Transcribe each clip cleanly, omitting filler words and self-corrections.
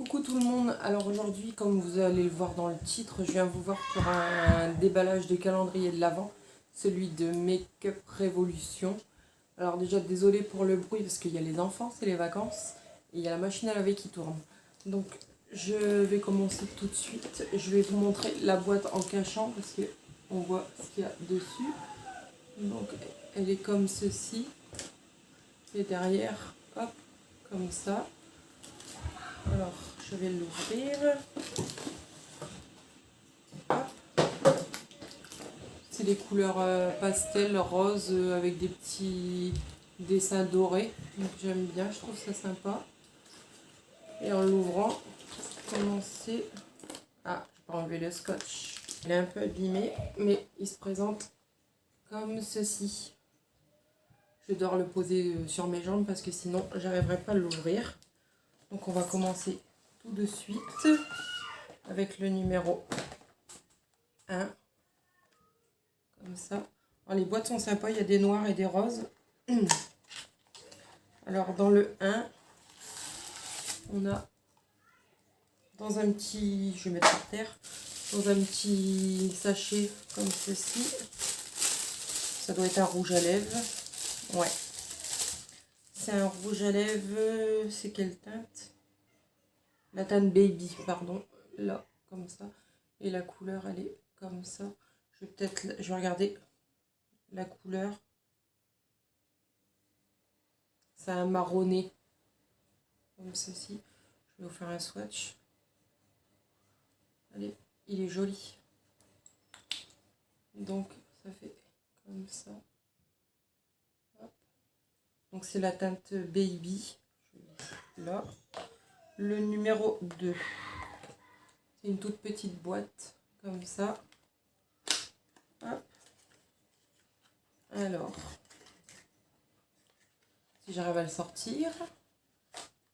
Coucou tout le monde, alors aujourd'hui comme vous allez le voir dans le titre, je viens vous voir pour un déballage de calendrier de l'Avent, celui de Make Up Révolution. Alors déjà désolé pour le bruit parce qu'il y a les enfants, c'est les vacances, et il y a la machine à laver qui tourne. Donc je vais commencer tout de suite, je vais vous montrer la boîte en cachant parce qu'on voit ce qu'il y a dessus. Donc elle est comme ceci, et derrière, hop, comme ça. Alors, je vais l'ouvrir. C'est des couleurs pastel, rose, avec des petits dessins dorés. Donc j'aime bien, je trouve ça sympa. Et en l'ouvrant, commencer... Ah, je vais enlever le scotch. Il est un peu abîmé, mais il se présente comme ceci. Je dois le poser sur mes jambes parce que sinon, j'arriverai pas à l'ouvrir. Donc on va commencer tout de suite avec le numéro 1. Comme ça. Alors, les boîtes sont sympas, il y a des noirs et des roses. Alors dans le 1, on a dans un petit, je vais mettre par terre, dans un petit sachet comme ceci. Ça doit être un rouge à lèvres. Ouais. C'est un rouge à lèvres, c'est quelle teinte? La teinte baby, pardon. Là, comme ça. Et la couleur, elle est comme ça. Je vais regarder la couleur. C'est un marronné. Comme ceci. Je vais vous faire un swatch. Allez, il est joli. Donc, ça fait comme ça. Hop. Donc, c'est la teinte baby. Là. Le numéro 2. C'est une toute petite boîte. Comme ça. Hop. Alors, si j'arrive à le sortir,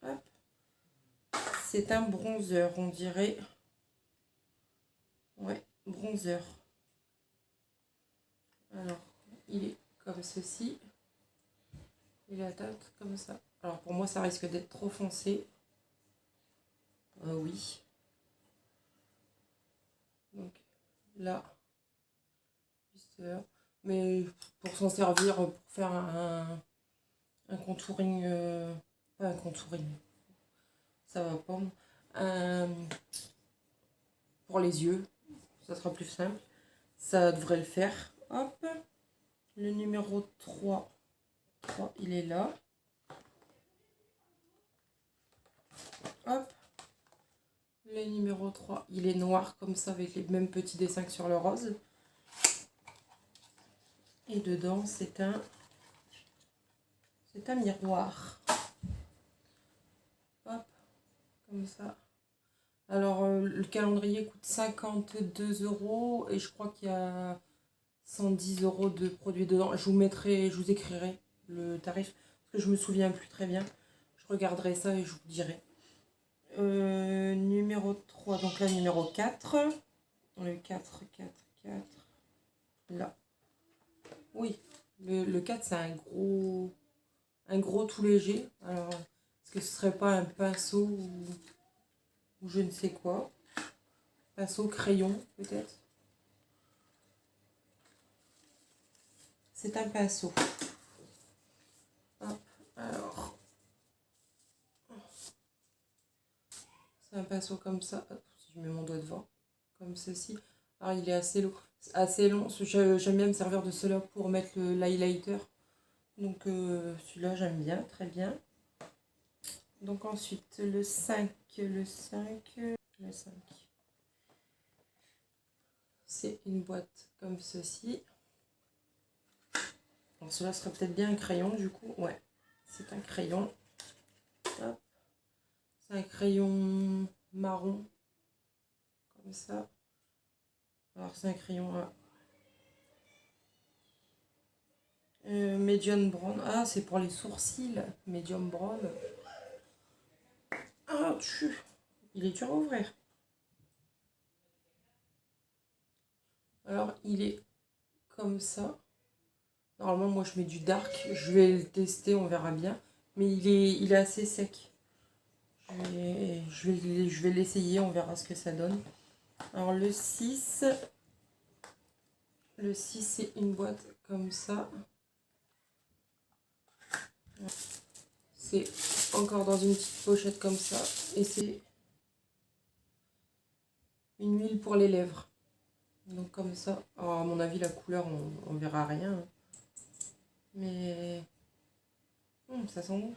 hop, c'est un bronzer, on dirait, ouais, bronzer. Alors, il est comme ceci, et la teinte comme ça. Alors pour moi, ça risque d'être trop foncé. Oui. Donc là, juste là. Mais pour s'en servir, pour faire un contouring, pas un contouring, ça va pas. Pour les yeux, ça sera plus simple. Ça devrait le faire. Hop, le numéro 3, il est là. Hop, le numéro 3, il est noir comme ça avec les mêmes petits dessins que sur le rose. Et dedans, c'est un miroir. Hop, comme ça. Alors, le calendrier coûte 52 € et je crois qu'il y a 110 € de produits dedans. Je vous écrirai le tarif parce que je me souviens plus très bien. Je regarderai ça et je vous dirai. Numéro 3, donc là, numéro 4. Le 4, là. Oui, le 4, c'est un gros tout léger. Alors, est-ce que ce serait pas un pinceau ou je ne sais quoi? Pinceau, crayon, peut-être? C'est un pinceau. Hop, alors. C'est un pinceau comme ça. Hop, si je mets mon doigt devant. Comme ceci. Alors, il est assez long. J'aime bien me servir de cela pour mettre l'highlighter. Donc, celui-là, j'aime bien. Très bien. Donc, ensuite, le 5. C'est une boîte comme ceci. Alors, cela serait peut-être bien un crayon, du coup. Ouais, c'est un crayon. Hop. C'est un crayon marron. Comme ça. Alors, c'est un crayon medium brown. Ah, c'est pour les sourcils. Medium brown. Ah, il est dur à ouvrir. Alors, il est comme ça. Normalement, moi, je mets du dark. Je vais le tester, on verra bien. Mais il est assez sec. Je vais l'essayer, on verra ce que ça donne. Alors le 6, c'est une boîte comme ça. C'est encore dans une petite pochette comme ça. Et c'est une huile pour les lèvres. Donc comme ça. Alors à mon avis la couleur on verra rien. Hein. Mais ça sent bon.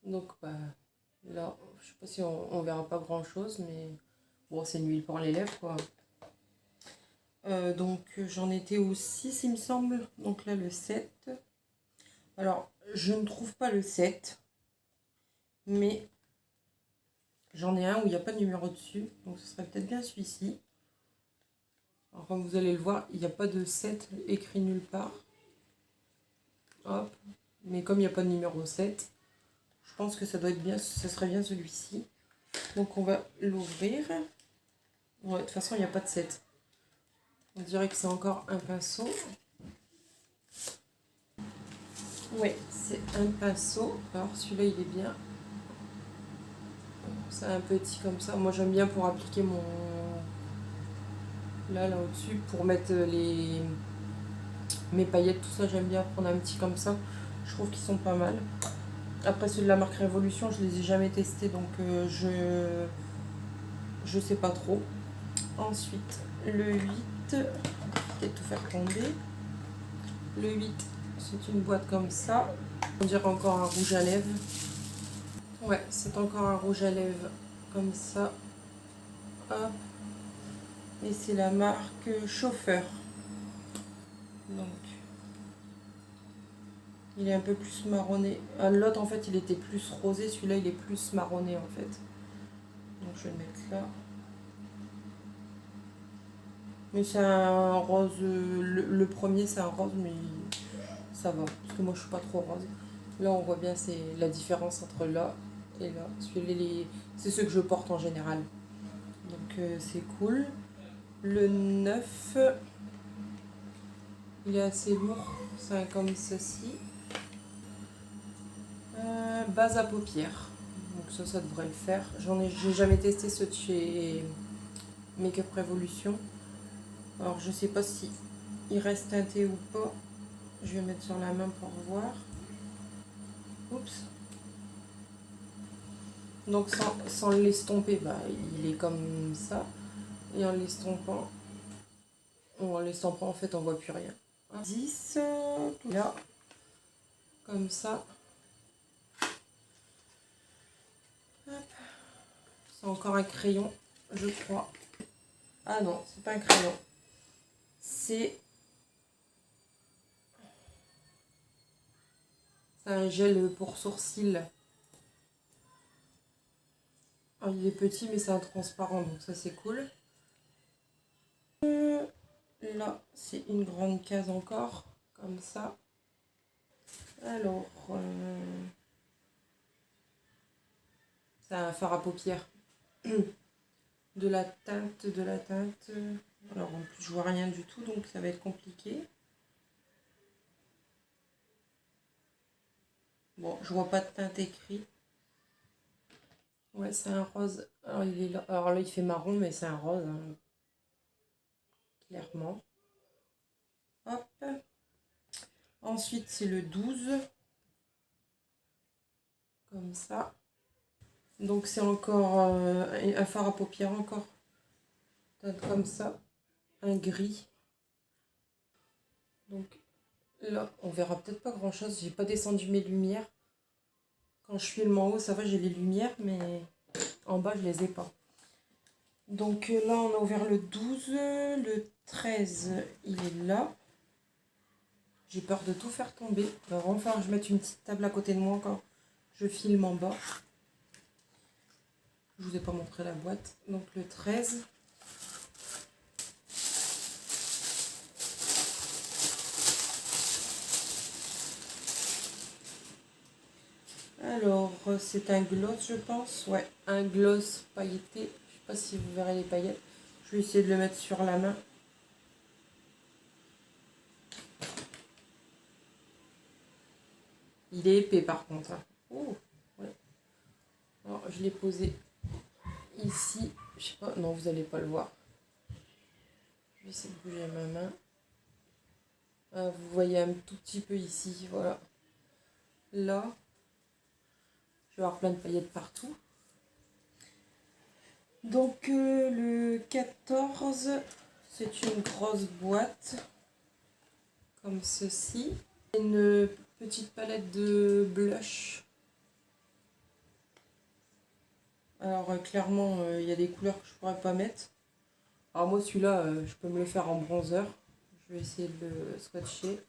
Donc bah là, je sais pas si on verra pas grand chose, mais bon c'est une huile pour les lèvres quoi. Donc j'en étais au 6 il me semble. Donc là le 7. Alors je ne trouve pas le 7. Mais j'en ai un où il n'y a pas de numéro dessus. Donc ce serait peut-être bien celui-ci. Alors comme vous allez le voir, il n'y a pas de 7 écrit nulle part. Hop. Mais comme il n'y a pas de numéro 7, je pense que ça doit être bien, ça serait bien celui-ci. Donc on va l'ouvrir. Ouais, de toute façon, il n'y a pas de 7. On dirait que c'est encore un pinceau. Ouais, c'est un pinceau. Alors celui-là, il est bien. C'est un petit comme ça. Moi, j'aime bien pour appliquer mon... Là au-dessus, pour mettre mes paillettes, tout ça, j'aime bien prendre un petit comme ça. Je trouve qu'ils sont pas mal. Après, ceux de la marque Révolution, je les ai jamais testés, donc je sais pas trop. Ensuite, le 8, peut-être tout faire tomber. Le 8, c'est une boîte comme ça. On dirait encore un rouge à lèvres. Ouais, c'est encore un rouge à lèvres comme ça. Hop. Et c'est la marque Chauffeur. Donc, il est un peu plus marronné. L'autre, en fait, il était plus rosé. Celui-là, il est plus marronné, en fait. Donc, je vais le mettre là. Mais c'est un rose. Le premier, c'est un rose, mais ça va. Parce que moi, je suis pas trop rose. Là, on voit bien c'est la différence entre là et là. C'est ceux que je porte en général. Donc, c'est cool. Le 9, il est assez lourd. C'est comme ceci. Base à paupières. Donc ça devrait le faire. J'ai jamais testé ceux de chez Make Up Revolution. Alors je sais pas si il reste teinté ou pas. Je vais mettre sur la main pour voir. Oups. Donc sans l'estomper, bah, il est comme ça. Et en l'estampant, en fait on voit plus rien. 10, là, comme ça. C'est encore un crayon, je crois. Ah non, c'est pas un crayon. C'est un gel pour sourcils. Alors, il est petit, mais c'est un transparent, donc ça c'est cool. Là, c'est une grande case encore, comme ça. Alors, c'est un fard à paupières. De la teinte. Alors en plus je vois rien du tout, donc ça va être compliqué. Bon, je vois pas de teinte écrit. Ouais, c'est un rose. Alors, il est là. Alors là, il fait marron, mais c'est un rose, hein. Clairement. Hop. Ensuite, c'est le 12. Comme ça. Donc, c'est encore un fard à paupières, encore. Teinte comme ça. Un gris. Donc, là, on verra peut-être pas grand-chose. J'ai pas descendu mes lumières. Quand je filme en haut, ça va, j'ai les lumières, mais en bas, je les ai pas. Donc là, on a ouvert le 12. Le 13, il est là. J'ai peur de tout faire tomber. Il va vraiment falloir que je mette une petite table à côté de moi quand je filme en bas. Je vous ai pas montré la boîte. Donc le 13. Alors, c'est un gloss, je pense. Ouais, un gloss pailleté. Je sais pas si vous verrez les paillettes. Je vais essayer de le mettre sur la main. Il est épais par contre. Hein. Oh, ouais. Alors, je l'ai posé ici. Je sais pas, non, vous n'allez pas le voir. Je vais essayer de bouger ma main. Ah, vous voyez un tout petit peu ici, voilà. Là, je vais avoir plein de paillettes partout. Donc le 14, c'est une grosse boîte, comme ceci. Une petite palette de blush. Alors clairement, il y a des couleurs que je pourrais pas mettre. Alors moi celui-là, je peux me le faire en bronzer. Je vais essayer de le swatcher.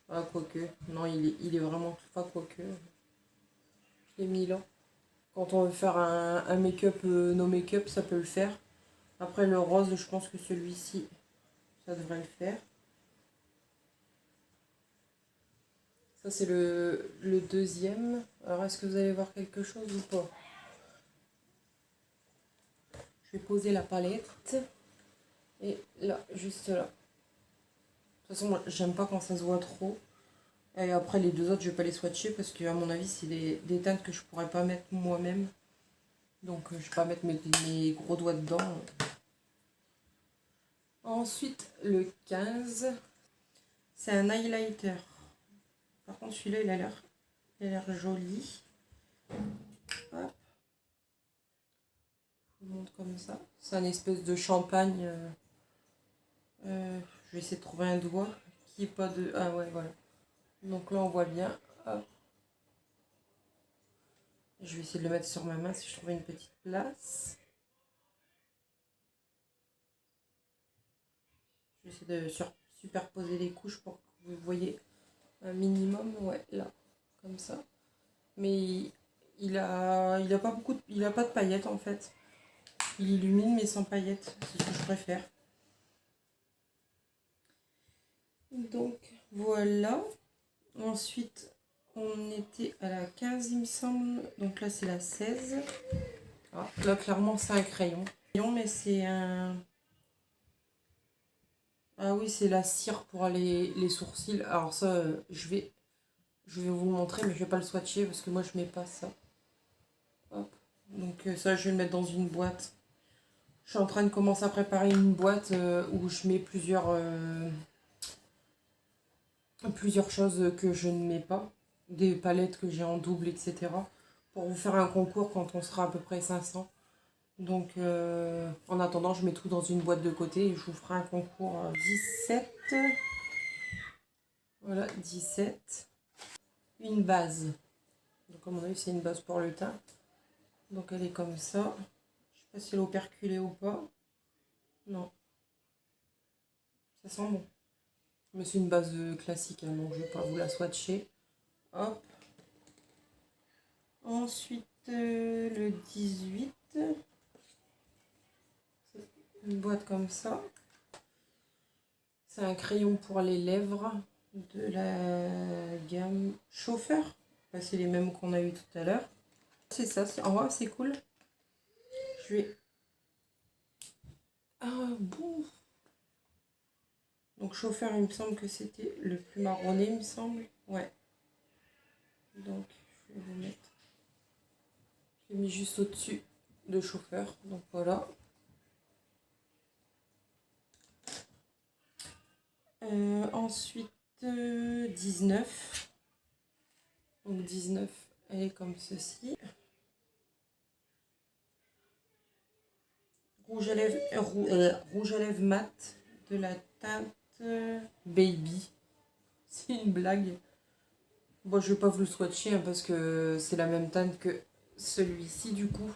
Ah, quoique. Non, il est vraiment pas quoique. Je l'ai mis là. Quand on veut faire un make-up, no make-up, ça peut le faire. Après le rose, je pense que celui-ci, ça devrait le faire. Ça c'est le deuxième. Alors est-ce que vous allez voir quelque chose ou pas? Je vais poser la palette. Et là, juste là. De toute façon, moi, j'aime pas quand ça se voit trop. Et après, les deux autres, je vais pas les swatcher parce que, à mon avis, c'est des teintes que je pourrais pas mettre moi-même. Donc, je vais pas mettre mes gros doigts dedans. Ensuite, le 15, c'est un highlighter. Par contre, celui-là, il a l'air joli. Hop. Je vous montre comme ça. C'est un espèce de champagne. Je vais essayer de trouver un doigt qui est pas de... Ah ouais, voilà. Donc là, on voit bien. Hop. Je vais essayer de le mettre sur ma main si je trouve une petite place. Je vais essayer de superposer les couches pour que vous voyez un minimum. Ouais, là, comme ça. Mais il a pas beaucoup, il a pas de paillettes en fait. Il illumine mais sans paillettes, c'est ce que je préfère. Donc voilà. Ensuite, on était à la 15 il me semble. Donc là c'est la 16. Ah, là clairement c'est un crayon. Mais c'est un... Ah oui, c'est la cire pour les sourcils. Alors ça, je vais vous le montrer, mais je vais pas le swatcher parce que moi je mets pas ça. Hop. Donc ça, je vais le mettre dans une boîte. Je suis en train de commencer à préparer une boîte où je mets plusieurs choses que je ne mets pas. Des palettes que j'ai en double, etc. Pour vous faire un concours quand on sera à peu près 500. Donc en attendant, je mets tout dans une boîte de côté et je vous ferai un concours 17. Voilà, 17. Une base. Donc à mon avis, c'est une base pour le teint. Donc elle est comme ça. Je sais pas si elle est operculée ou pas. Non. Ça sent bon. Mais c'est une base classique, hein, donc je ne vais pas vous la swatcher. Hop. Ensuite, le 18. Une boîte comme ça. C'est un crayon pour les lèvres de la gamme Chauffeur. C'est les mêmes qu'on a eu tout à l'heure. C'est ça, en vrai c'est cool. Je vais... Ah bon. Donc Chauffeur, il me semble que c'était le plus marronné, il me semble. Ouais. Donc je vais vous mettre... Je l'ai mis juste au-dessus de Chauffeur. Donc voilà. Ensuite, 19. Donc 19, elle est comme ceci. Rouge à lèvres mat de la teinte Baby. C'est une blague. Bon, je vais pas vous le swatcher hein, parce que c'est la même teinte que celui-ci du coup.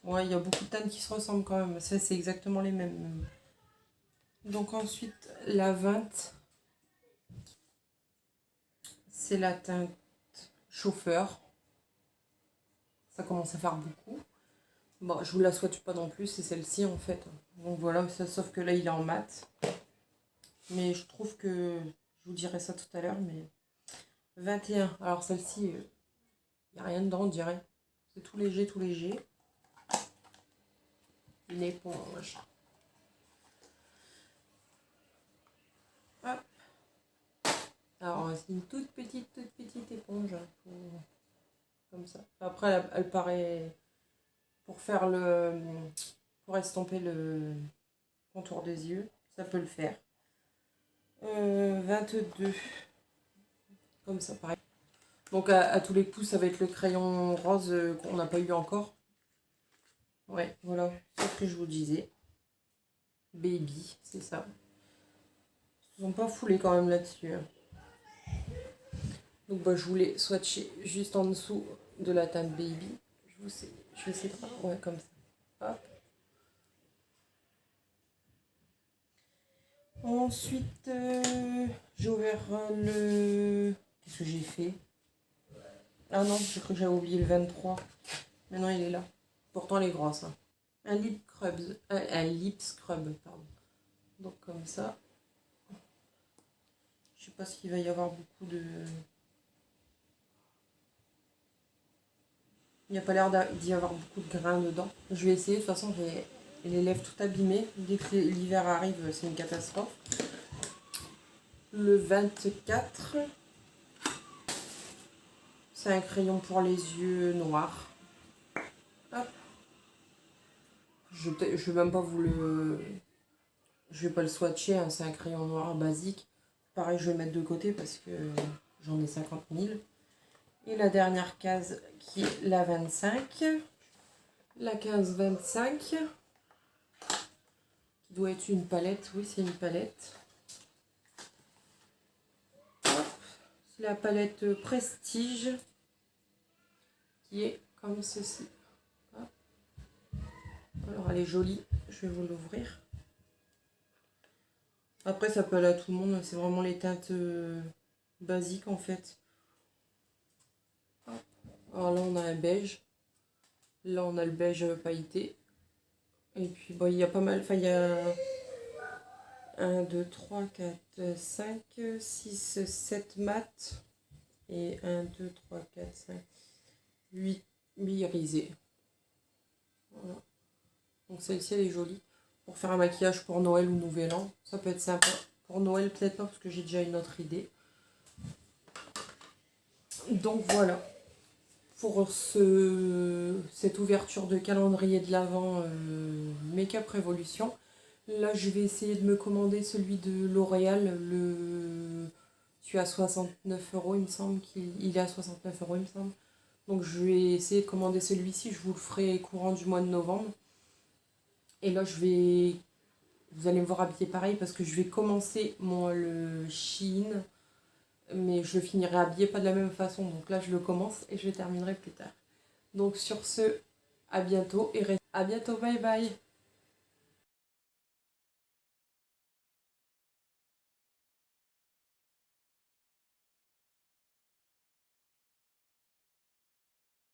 Ouais, il y a beaucoup de teintes qui se ressemblent quand même. Ça, c'est exactement les mêmes. Donc ensuite, la 20. C'est la teinte Chauffeur. Ça commence à faire beaucoup. Bon, je vous la swatch pas non plus, c'est celle-ci en fait. Donc voilà, ça, sauf que là, il est en mat. Mais je trouve que... Je vous dirai ça tout à l'heure, mais... 21. Alors celle-ci, il n'y a rien dedans, on dirait. C'est tout léger, tout léger. Une éponge. Hop. Alors, c'est une toute petite éponge. Hein, comme ça. Après, elle paraît... Pour faire le... Pour estomper le contour des yeux, ça peut le faire. 22. Comme ça, pareil. Donc, à tous les coups, ça va être le crayon rose qu'on n'a pas eu encore. Ouais, voilà. C'est ce que je vous disais. Baby, c'est ça. Ils sont pas foulés quand même là-dessus. Hein. Donc, bah, je voulais swatcher juste en dessous de la teinte Baby. Je vais essayer de faire. Ouais, comme ça. Hop. Ensuite, j'ai ouvert le... Qu'est-ce que j'ai fait? Ah non, j'ai cru que j'avais oublié le 23. Maintenant, il est là. Pourtant, elle est grosse. Hein. Un lip scrub, pardon. Donc, comme ça. Je sais pas s'il va y avoir beaucoup de... Il n'y a pas l'air d'y avoir beaucoup de grains dedans. Je vais essayer. De toute façon, j'ai les lèvres tout abîmées. Dès que l'hiver arrive, c'est une catastrophe. Le 24... C'est un crayon pour les yeux noirs. Hop. Je vais même pas vous le... Je vais pas le swatcher, hein, c'est un crayon noir basique. Pareil, je vais le mettre de côté parce que j'en ai 50 000. Et la dernière case qui est la 25. La case 25. Qui doit être une palette. Oui, c'est une palette. C'est la palette Prestige. Qui est comme ceci. Hop. Alors, elle est jolie. Je vais vous l'ouvrir. Après, ça peut aller à tout le monde. C'est vraiment les teintes basiques en fait. Alors là, on a un beige. Là, on a le beige pailleté. Et puis, bon, il y a pas mal. Enfin, il y a 1, 2, 3, 4, 5, 6, 7 mat. Et 1, 2, 3, 4, 5, 8 irisés. Voilà. Donc, celle-ci, elle est jolie. Pour faire un maquillage pour Noël ou Nouvel An, ça peut être sympa. Pour Noël, peut-être pas, parce que j'ai déjà une autre idée. Donc, voilà. Pour cette ouverture de calendrier de l'Avent Make-up Révolution. Là, je vais essayer de me commander celui de L'Oréal. Celui à 69 €, il me semble. Il est à 69 €, il me semble. Donc, je vais essayer de commander celui-ci. Je vous le ferai courant du mois de novembre. Et là, vous allez me voir habillée pareil parce que je vais commencer le Shein. Mais je le finirai habillé pas de la même façon. Donc là, je le commence et je le terminerai plus tard. Donc sur ce, à bientôt et à bientôt, bye bye.